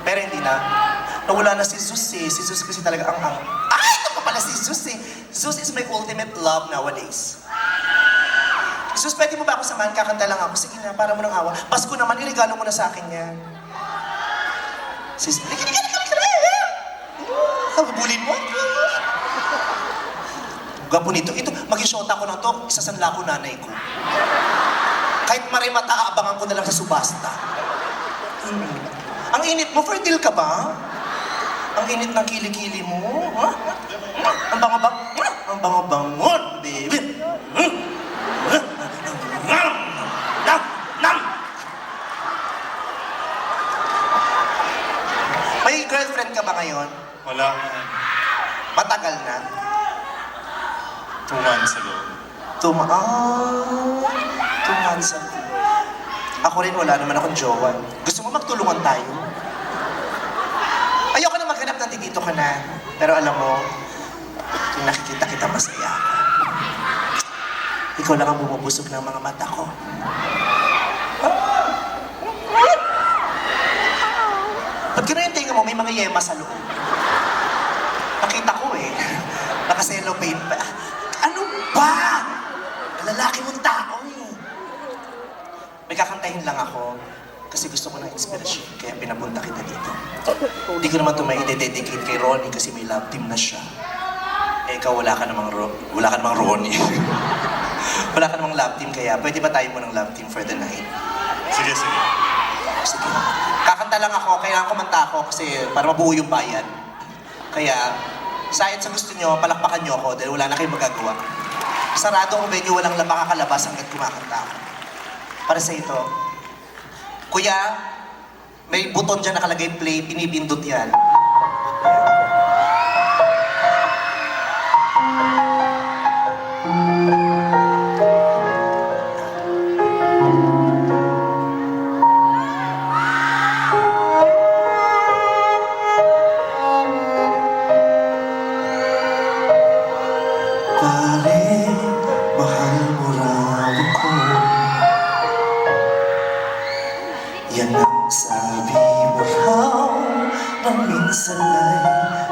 Pero hindi na. Nawala na si Zeus eh. Si Zeus kasi talaga ang... Ay! Ito pa pala si Zeus eh. Zeus is my ultimate love nowadays. Zeus, pwede mo ba ako samahan? Kakanta lang ako. Sige na, para mo ng awa. Pasko naman, iregalo mo na sa akin yan. Sis, lika. Habulin mo. Gwapo nito. Ito, mag-ishota ko na to. Isasanla ko nanay ko. Kahit marimata, abangan ko na lang sa subasta. Ang init mo, fertile ka ba? Ang init ng kilikili mo? Ha? Ang bangabang? Ang bangabangon, baby. May girlfriend ka ba ngayon? Wala. Matagal na? 2 months ago. 2 months ago. Ako rin, wala naman akong jowa. Gusto mo magtulungan tayo? Ayoko na maghanap ng dito ka na. Pero alam mo, kung nakikita kita masaya ako. Ikaw lang ang bumubusog ng mga mata ko. Ba't gano'n yung tinga mo? May mga yema sa loob. Nakita ko eh. Naka-cellophane pa. Ano ba? Lalaki mong tao eh. May kakantahin lang ako kasi gusto ko ng inspirasyon, kaya pinapunta kita dito. Hindi ko naman ito may i-dedicate kay Ronnie kasi may love team na siya. Eh, ikaw wala ka namang Ronnie. Wala ka namang love team, kaya pwede ba tayo mo ng love team for the night? Sige. Sige. Kakanta lang ako, kailangan kumanta ako kasi para mabuo yung bayan. Kaya, sa gusto nyo, palakpakan nyo ako dahil wala na kayong magagawa. Sarado ang venue, walang makakalabas hanggat kumakanta ako. Para sa ito, Kuya, may buton dyan nakalagay play, pinipindot yan. Pare, mahal mo raw ako. Yan ang sabi mo raw, nang minsan ay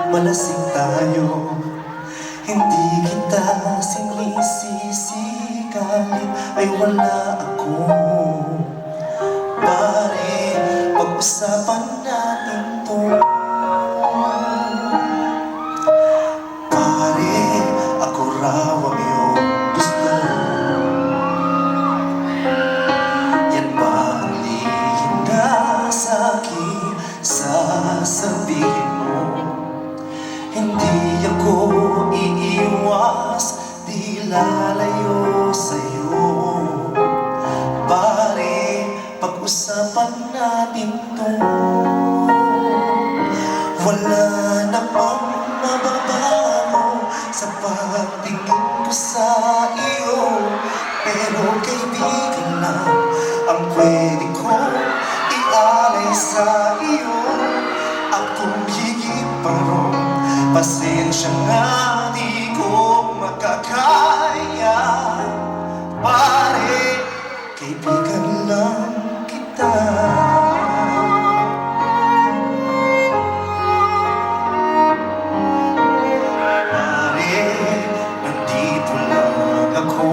malasing tayo. Hindi kita sinisisi kahit ay wala ako. Pare, pag-usapan natin to. Pare, ako raw ang iyong gusto. Yan ba ang lihim na sa'kin sasabihin mo? Hindi ako iiwas, di lalayo sa'yo. Pare, pag-usapan natin to. Wala namang mababago sa pagtingin ko sa iyo. Pero kaibigan lang ang pwede ko ialay sa iyo. At kung higit pa ron, pasensya na di ko makakaya. Pare, kaibigan lang kita. Pare, nandito lang ako.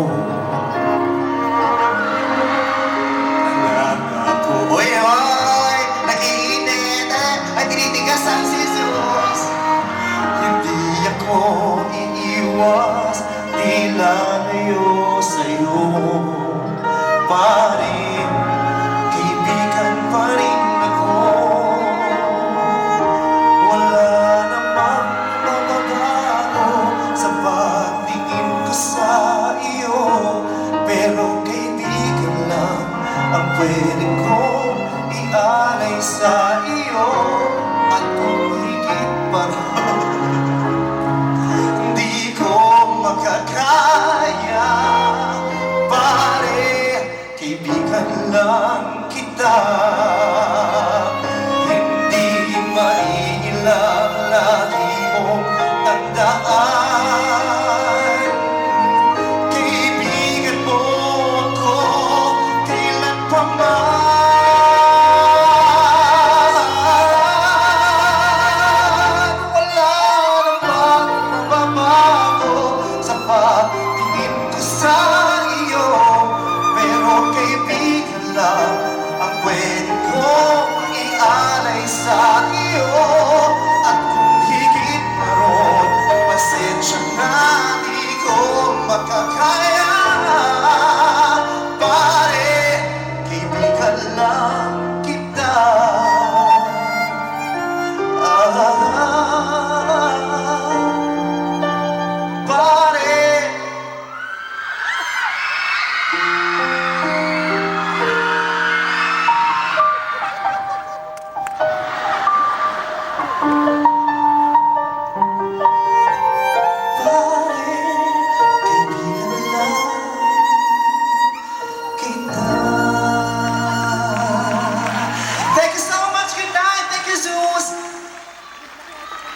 Nangangako. Uy! Nag-iinit ay tinitigas ang Jesus. Hindi ako iiwas, di lalayo sa'yo. Pare, kaibigan pa rin ako. Wala namang mababago sa pagtingin ko sa iyo. Pero kaibigan lang ang pwede ko ialay sa iyo. At kung higit pa rin, hindi ko makakaya. Pare, kaibigan lang kita. Hindi maiilang lagi mong tandaan. Kaibigan mo ako kailan pa man. sa iyo. At kung higit pa ron, pasensya na di ko makakaya. Pare, kaibigan lang kita. Pare. Thank you so much. Good night. Thank you, Zeus.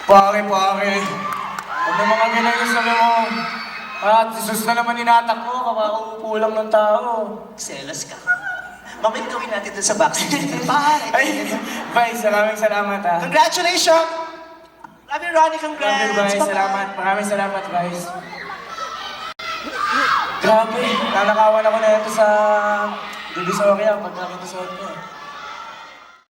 Pare. Ano mga ganyan yung sabi mo? At Jesus na naman inatak mo, kakaupo lang ng tao. Selos ka. Mamaya gawin natin dun sa backstage. Pare. Ay, Vice, salamat ha. Congratulations. Love you, Ronnie. Grabe, Congrats. Vice, Bye-bye. salamat. Maraming salamat, Vice. Grabe, nanakawan ako na ito sa Divisoria pag nakita suot ko.